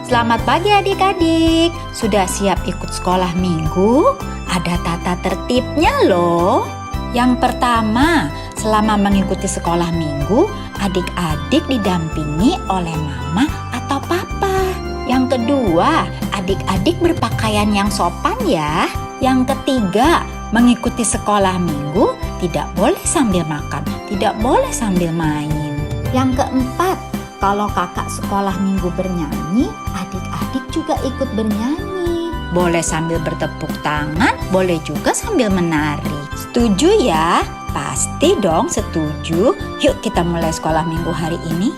Selamat pagi adik-adik. Sudah siap ikut sekolah minggu? Ada tata tertibnya loh. Yang pertama, selama mengikuti sekolah minggu, adik-adik didampingi oleh mama atau papa. Yang kedua, adik-adik berpakaian yang sopan ya. Yang ketiga, mengikuti sekolah minggu tidak boleh sambil makan, tidak boleh sambil main. Yang keempat, kalau kakak sekolah minggu bernyanyi, adik-adik juga ikut bernyanyi. Boleh sambil bertepuk tangan, boleh juga sambil menari. Setuju ya? Pasti dong setuju. Yuk kita mulai sekolah minggu hari ini.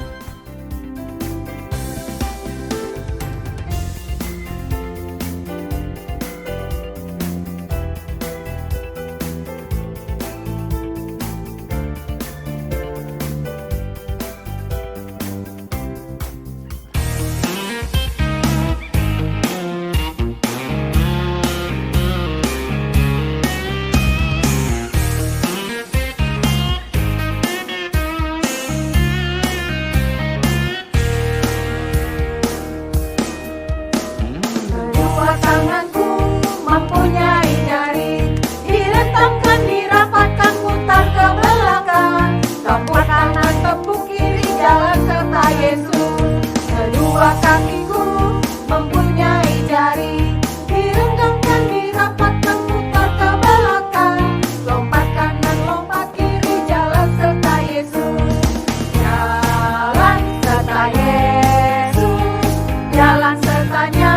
Kedua kakiku mempunyai jari, direngangkan, dirapatkan, putar ke belakang. Lompat kanan, lompat kiri, jalan serta Yesus. Jalan serta Yesus, jalan sertanya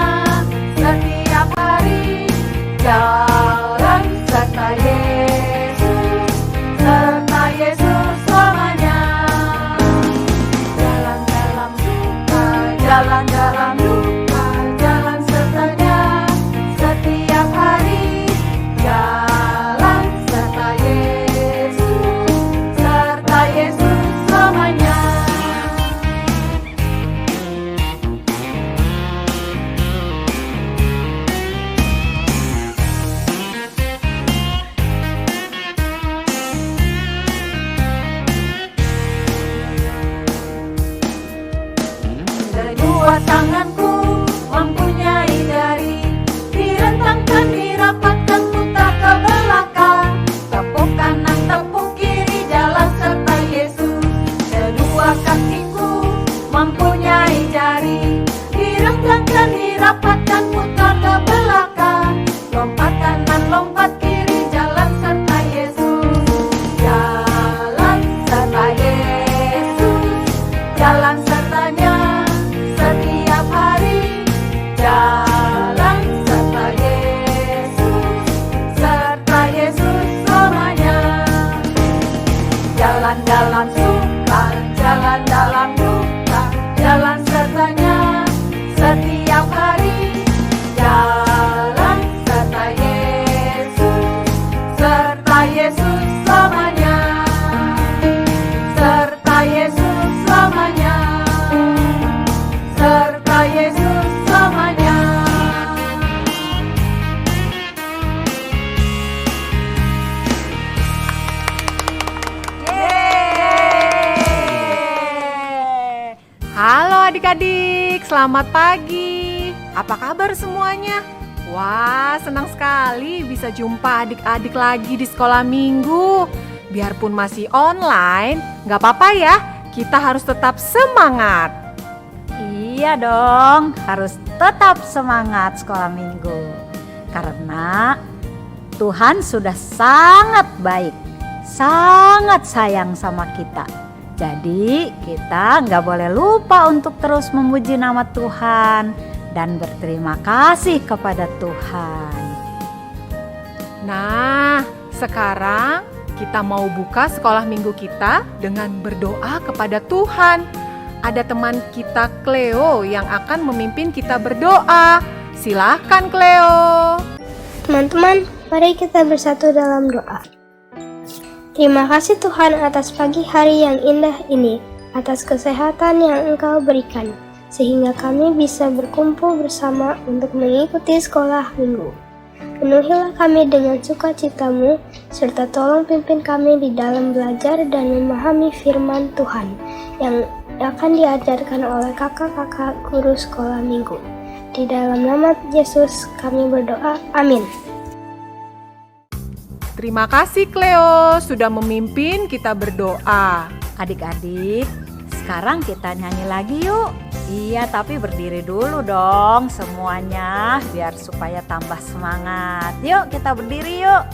setiap hari. Jalan serta Yesus, serta Yesus selamanya. Jalan dalam duka, jalan sertanya setiap hari. Jalan serta Yesus selamanya. Kedua tanganku mempunyai jari, direntangkan, dirapatkan, putar ke belakang. Tepuk kanan, tepuk kiri, jalan serta Yesus. Kedua kakiku mempunyai jari, direntangkan, dirapatkan, putar ke belakang. Lompat kanan, lompat kiri, jalan serta Yesus. Jalan serta Yesus, jalan sertanya setiap hari. Jalan serta Yesus selamanya. Jalan dalam suka, jalan dalam duka, jalan sertanya setiap hari. Jalan serta Yesus selamanya. Serta Yesus selamanya. Serta Yesus selamanya. Yeay! Halo adik-adik, selamat pagi. Apa kabar semuanya? Wah, senang sekali bisa jumpa adik-adik lagi di sekolah minggu. Biarpun masih online, gak apa-apa ya, kita harus tetap semangat. Iya dong, harus tetap semangat sekolah minggu. Karena Tuhan sudah sangat baik, sangat sayang sama kita. Jadi kita nggak boleh lupa untuk terus memuji nama Tuhan dan berterima kasih kepada Tuhan. Nah, sekarang kita mau buka sekolah minggu kita dengan berdoa kepada Tuhan. Ada teman kita Cleo yang akan memimpin kita berdoa. Silahkan Cleo. Teman-teman, mari kita bersatu dalam doa. Terima kasih Tuhan atas pagi hari yang indah ini, atas kesehatan yang Engkau berikan, sehingga kami bisa berkumpul bersama untuk mengikuti sekolah minggu. Penuhilah kami dengan sukacita-Mu, serta tolong pimpin kami di dalam belajar dan memahami firman Tuhan, yang yang akan diajarkan oleh kakak-kakak guru sekolah minggu. Di dalam nama Yesus kami berdoa, amin. Terima kasih Cleo sudah memimpin kita berdoa. Adik-adik, sekarang kita nyanyi lagi yuk. Iya, tapi berdiri dulu dong semuanya biar supaya tambah semangat. Yuk kita berdiri yuk.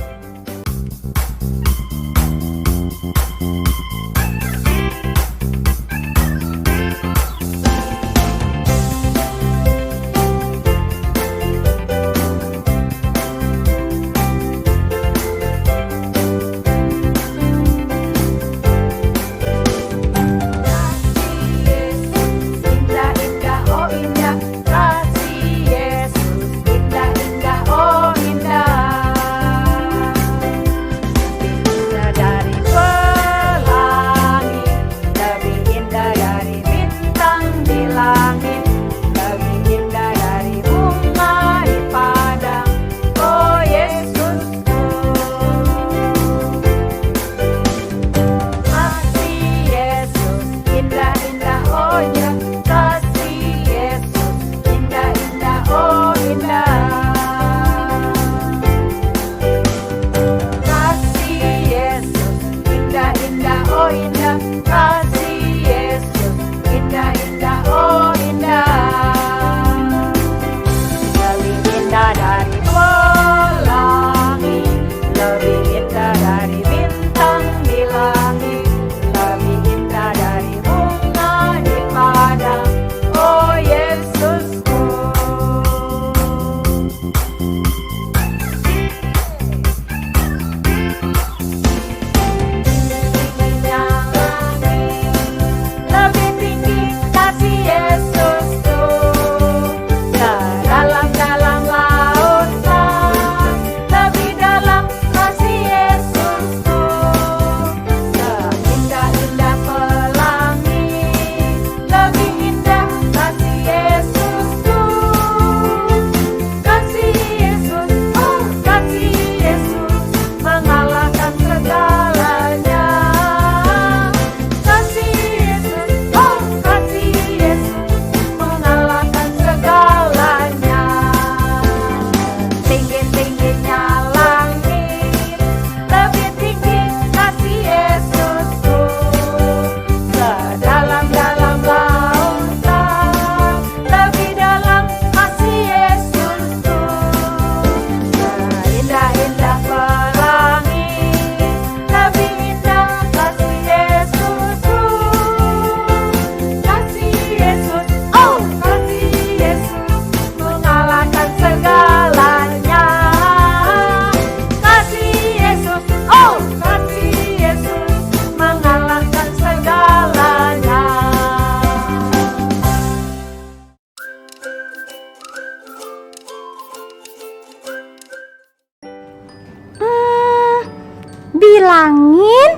Bilangin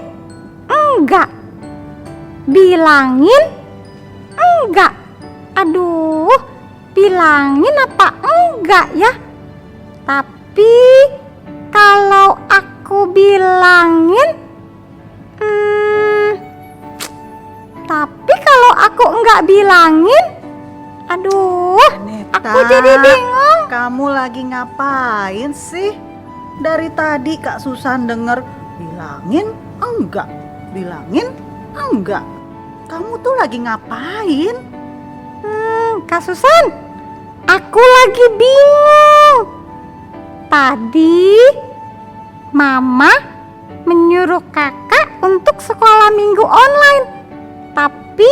enggak. Bilangin enggak. Aduh, bilangin apa enggak ya? Tapi kalau aku bilangin tapi kalau aku enggak bilangin, aduh, Neta, aku jadi bingung. kamu lagi ngapain sih? Dari tadi Kak Susan denger bilangin enggak, bilangin enggak. Kamu tuh lagi ngapain? Kak Susan, aku lagi bingung. Tadi Mama menyuruh kakak untuk sekolah minggu online, tapi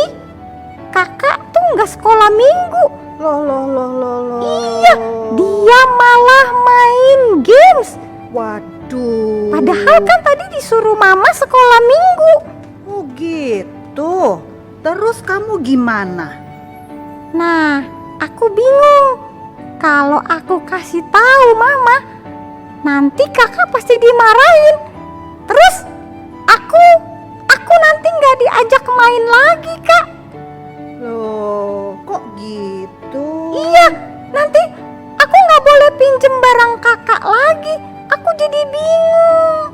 kakak tuh nggak sekolah minggu. Loh. Iya, dia malah main games. Waduh. Padahal kan tadi disuruh Mama sekolah minggu. Oh gitu. Terus kamu gimana? Nah, aku bingung. Kalau aku kasih tahu Mama, nanti kakak pasti dimarahin. Terus aku nanti nggak diajak main lagi, Kak. Loh, kok gitu? Iya, nanti aku nggak boleh pinjem barang kakak lagi. Aku jadi bingung.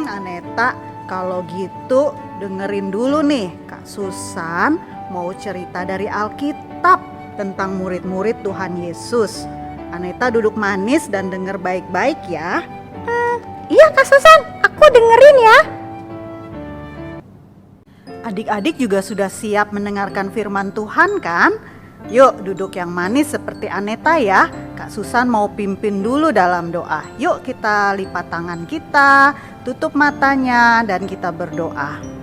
Aneta, kalau gitu dengerin dulu nih. Kak Kak Susan mau cerita dari Alkitab tentang murid-murid Tuhan Yesus. Aneta duduk manis dan dengar baik-baik ya. Iya Kak Susan, aku dengerin ya. Adik-adik juga sudah siap mendengarkan firman Tuhan kan? Yuk duduk yang manis seperti Aneta ya. Kak Susan mau pimpin dulu dalam doa. Yuk kita lipat tangan kita, tutup matanya dan kita berdoa.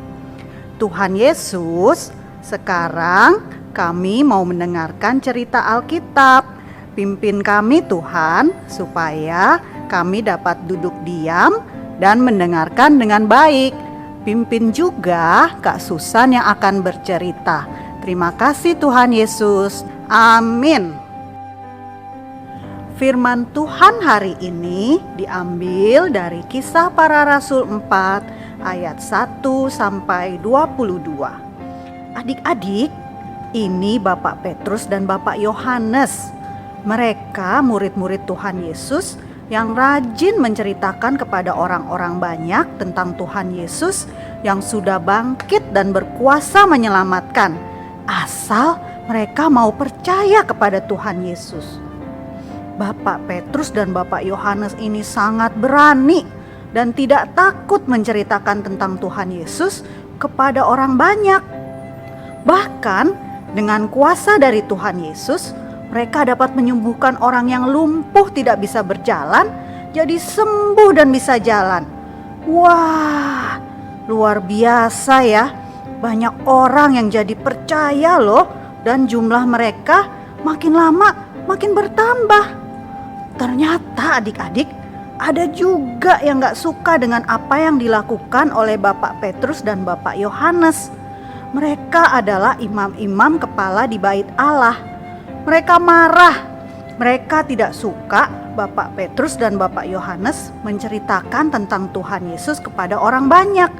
Tuhan Yesus, sekarang kami mau mendengarkan cerita Alkitab. Pimpin kami Tuhan supaya kami dapat duduk diam dan mendengarkan dengan baik. Pimpin juga Kak Susan yang akan bercerita. Terima kasih Tuhan Yesus. Amin. Firman Tuhan hari ini diambil dari Kisah Para Rasul 4 ayat 1 sampai 22. Adik-adik, ini Bapak Petrus dan Bapak Yohanes. Mereka murid-murid Tuhan Yesus yang rajin menceritakan kepada orang-orang banyak tentang Tuhan Yesus yang sudah bangkit dan berkuasa menyelamatkan. Asal mereka mau percaya kepada Tuhan Yesus. Bapak Petrus dan Bapak Yohanes ini sangat berani dan tidak takut menceritakan tentang Tuhan Yesus kepada orang banyak. Bahkan dengan kuasa dari Tuhan Yesus, mereka dapat menyembuhkan orang yang lumpuh tidak bisa berjalan, jadi sembuh dan bisa jalan. Wah, luar biasa ya. Banyak orang yang jadi percaya loh, dan jumlah mereka makin lama makin bertambah. Ternyata adik-adik, ada juga yang gak suka dengan apa yang dilakukan oleh Bapak Petrus dan Bapak Yohanes. Mereka adalah imam-imam kepala di bait Allah. Mereka marah. Mereka tidak suka Bapak Petrus dan Bapak Yohanes menceritakan tentang Tuhan Yesus kepada orang banyak.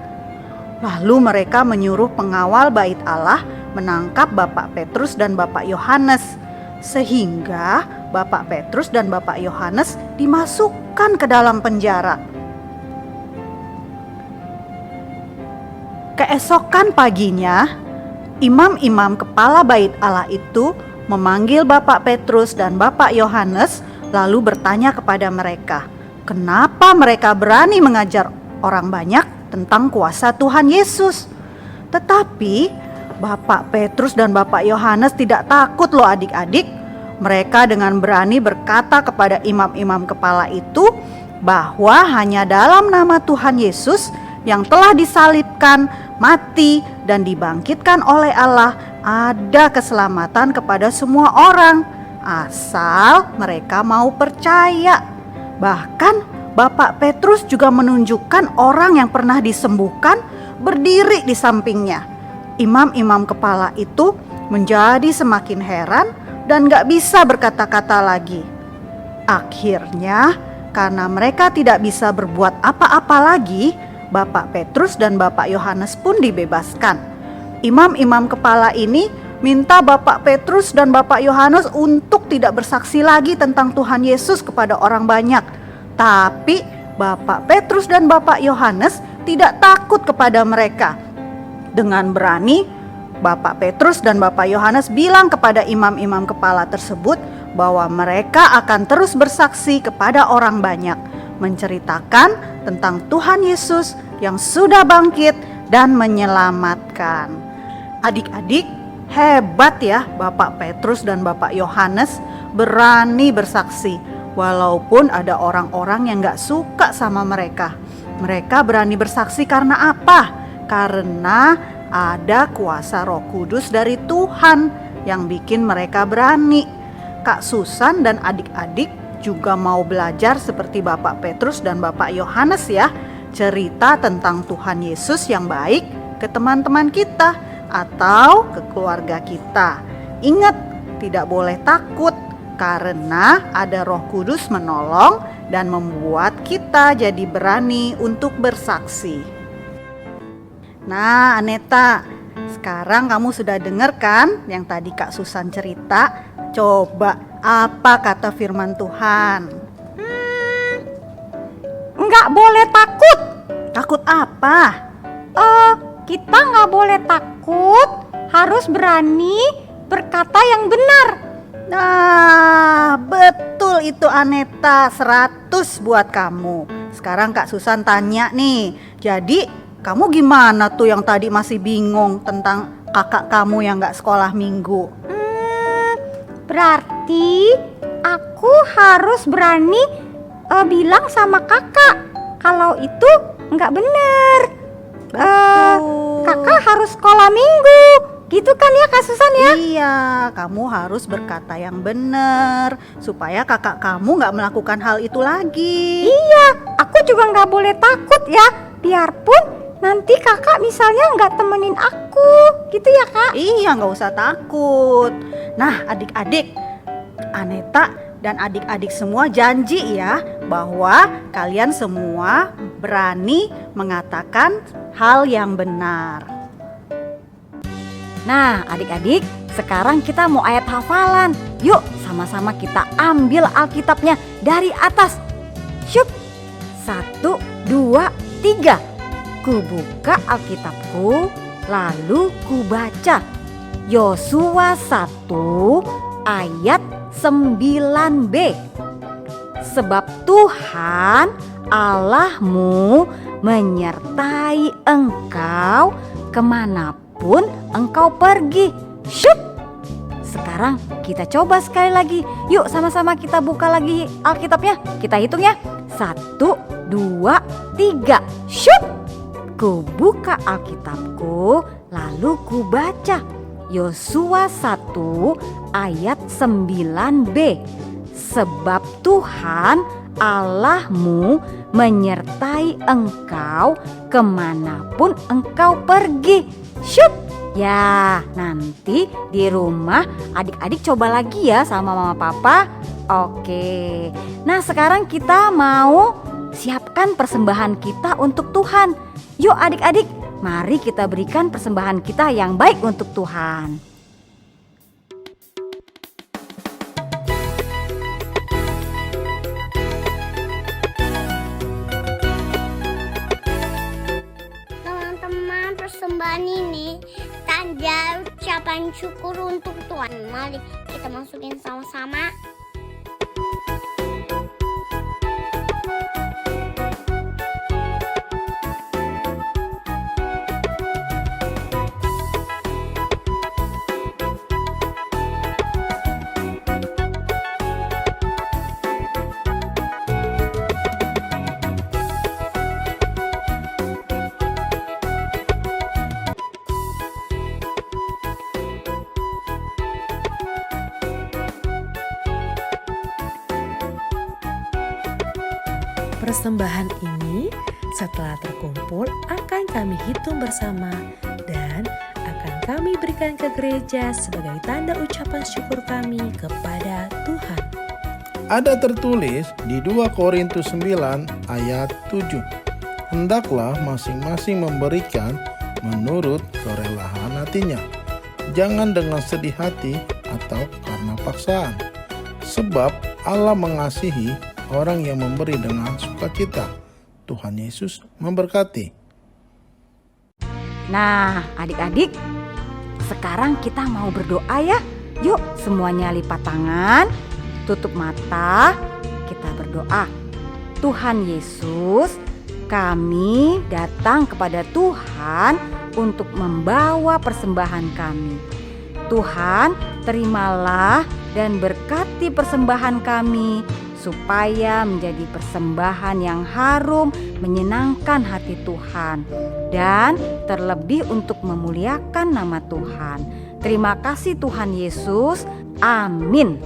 Lalu mereka menyuruh pengawal bait Allah menangkap Bapak Petrus dan Bapak Yohanes. Sehingga Bapak Petrus dan Bapak Yohanes dimasukkan ke dalam penjara. Keesokan paginya, imam-imam kepala bait Allah itu memanggil Bapak Petrus dan Bapak Yohanes lalu bertanya kepada mereka, kenapa mereka berani mengajar orang banyak tentang kuasa Tuhan Yesus. Tetapi Bapak Petrus dan Bapak Yohanes tidak takut loh adik-adik. Mereka dengan berani berkata kepada imam-imam kepala itu bahwa hanya dalam nama Tuhan Yesus yang telah disalibkan, mati dan dibangkitkan oleh Allah ada keselamatan kepada semua orang, asal mereka mau percaya. Bahkan Bapak Petrus juga menunjukkan orang yang pernah disembuhkan berdiri di sampingnya. Imam-imam kepala itu menjadi semakin heran dan gak bisa berkata-kata lagi. Akhirnya karena mereka tidak bisa berbuat apa-apa lagi, Bapak Petrus dan Bapak Yohanes pun dibebaskan. Imam-imam kepala ini minta Bapak Petrus dan Bapak Yohanes untuk tidak bersaksi lagi tentang Tuhan Yesus kepada orang banyak. Tapi Bapak Petrus dan Bapak Yohanes tidak takut kepada mereka. Dengan berani, Bapak Petrus dan Bapak Yohanes bilang kepada imam-imam kepala tersebut bahwa mereka akan terus bersaksi kepada orang banyak, menceritakan tentang Tuhan Yesus yang sudah bangkit dan menyelamatkan. Adik-adik, hebat ya Bapak Petrus dan Bapak Yohanes berani bersaksi. Walaupun ada orang-orang yang gak suka sama mereka. Mereka berani bersaksi karena apa? Karena ada kuasa Roh Kudus dari Tuhan yang bikin mereka berani. Kak Susan dan adik-adik juga mau belajar seperti Bapak Petrus dan Bapak Yohanes ya. Cerita tentang Tuhan Yesus yang baik ke teman-teman kita atau ke keluarga kita. Ingat, tidak boleh takut. Karena ada Roh Kudus menolong dan membuat kita jadi berani untuk bersaksi. Nah, Aneta, sekarang kamu sudah dengar kan yang tadi Kak Susan cerita? Coba, apa kata firman Tuhan? Nggak boleh takut. Takut apa? kita nggak boleh takut, harus berani berkata yang benar. Nah, betul itu Aneta, 100 buat kamu. Sekarang Kak Susan tanya nih, jadi kamu gimana tuh yang tadi masih bingung tentang kakak kamu yang gak sekolah minggu? Berarti aku harus berani bilang sama kakak kalau itu nggak benar. Kakak harus sekolah minggu, gitu kan ya Kak Susan ya? Iya, kamu harus berkata yang benar supaya kakak kamu gak melakukan hal itu lagi. Iya, aku juga nggak boleh takut ya, biarpun nanti kakak misalnya nggak temenin aku, gitu ya Kak? Iya, gak usah takut. Nah, adik-adik, Aneta dan adik-adik semua janji ya bahwa kalian semua berani mengatakan hal yang benar. Nah, adik-adik, sekarang kita mau ayat hafalan. Yuk, sama-sama kita ambil Alkitabnya dari atas. Syup. 1, 2, 3. Ku buka Alkitabku, lalu ku baca. Yosua 1 ayat 9b. Sebab Tuhan Allahmu menyertai engkau kemanapun engkau pergi. Syup. Sekarang kita coba sekali lagi. Yuk sama-sama kita buka lagi Alkitabnya. Kita hitung ya. 1, 2, 3. Syup. Ku buka Alkitabku, lalu ku baca. Yosua 1 ayat 9b. Sebab Tuhan Allahmu menyertai engkau kemanapun engkau pergi. Syup. Ya, nanti di rumah adik-adik coba lagi ya sama mama papa. Oke. Nah, sekarang kita mau siapkan persembahan kita untuk Tuhan. Yuk adik-adik, mari kita berikan persembahan kita yang baik untuk Tuhan. Teman-teman, persembahan ini tanda ucapan syukur untuk Tuhan. Mari kita masukin sama-sama. Persembahan ini setelah terkumpul akan kami hitung bersama dan akan kami berikan ke gereja sebagai tanda ucapan syukur kami kepada Tuhan. Ada tertulis di 2 Korintus 9 ayat 7. Hendaklah masing-masing memberikan menurut kerelaan hatinya. Jangan dengan sedih hati atau karena paksaan. Sebab Allah mengasihi orang yang memberi dengan sukacita. Tuhan Yesus memberkati. Nah, adik-adik, sekarang kita mau berdoa ya. Yuk, semuanya lipat tangan, tutup mata, kita berdoa. Tuhan Yesus, kami datang kepada Tuhan untuk membawa persembahan kami. Tuhan, terimalah dan berkati persembahan kami supaya menjadi persembahan yang harum, menyenangkan hati Tuhan, dan terlebih untuk memuliakan nama Tuhan. Terima kasih Tuhan Yesus. Amin.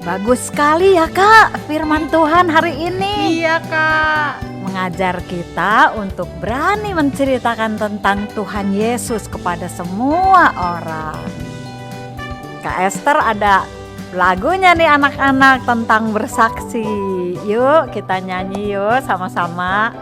Bagus sekali ya Kak, firman Tuhan hari ini. Iya Kak. Mengajar kita untuk berani menceritakan tentang Tuhan Yesus kepada semua orang. Kak Esther ada lagunya nih anak-anak tentang bersaksi. Yuk kita nyanyi yuk sama-sama.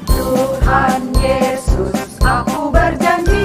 Tuhan Yesus, aku berjanji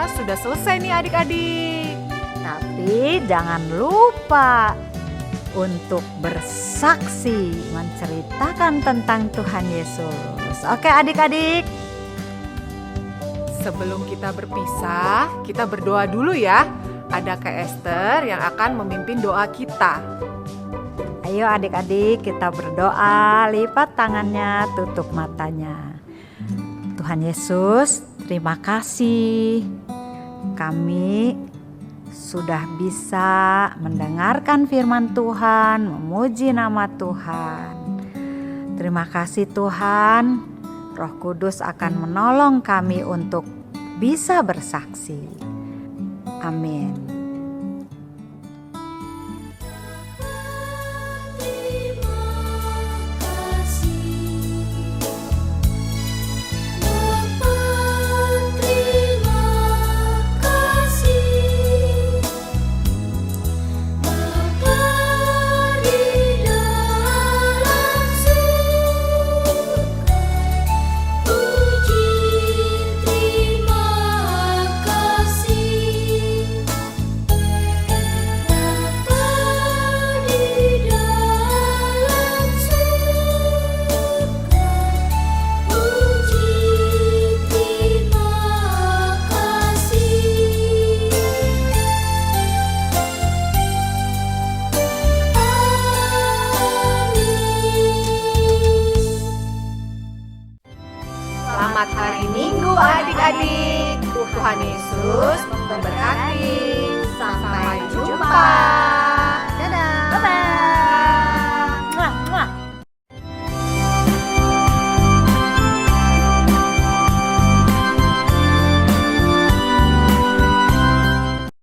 sudah selesai nih adik-adik. Tapi jangan lupa untuk bersaksi menceritakan tentang Tuhan Yesus. Oke adik-adik. Sebelum kita berpisah, kita berdoa dulu ya. Ada Kak Esther yang akan memimpin doa kita. Ayo adik-adik kita berdoa, lipat tangannya, tutup matanya. Tuhan Yesus, terima kasih. Kami sudah bisa mendengarkan firman Tuhan, memuji nama Tuhan. Terima kasih Tuhan, Roh Kudus akan menolong kami untuk bisa bersaksi. Amin. Selamat hari Minggu adik-adik. Tuhan Yesus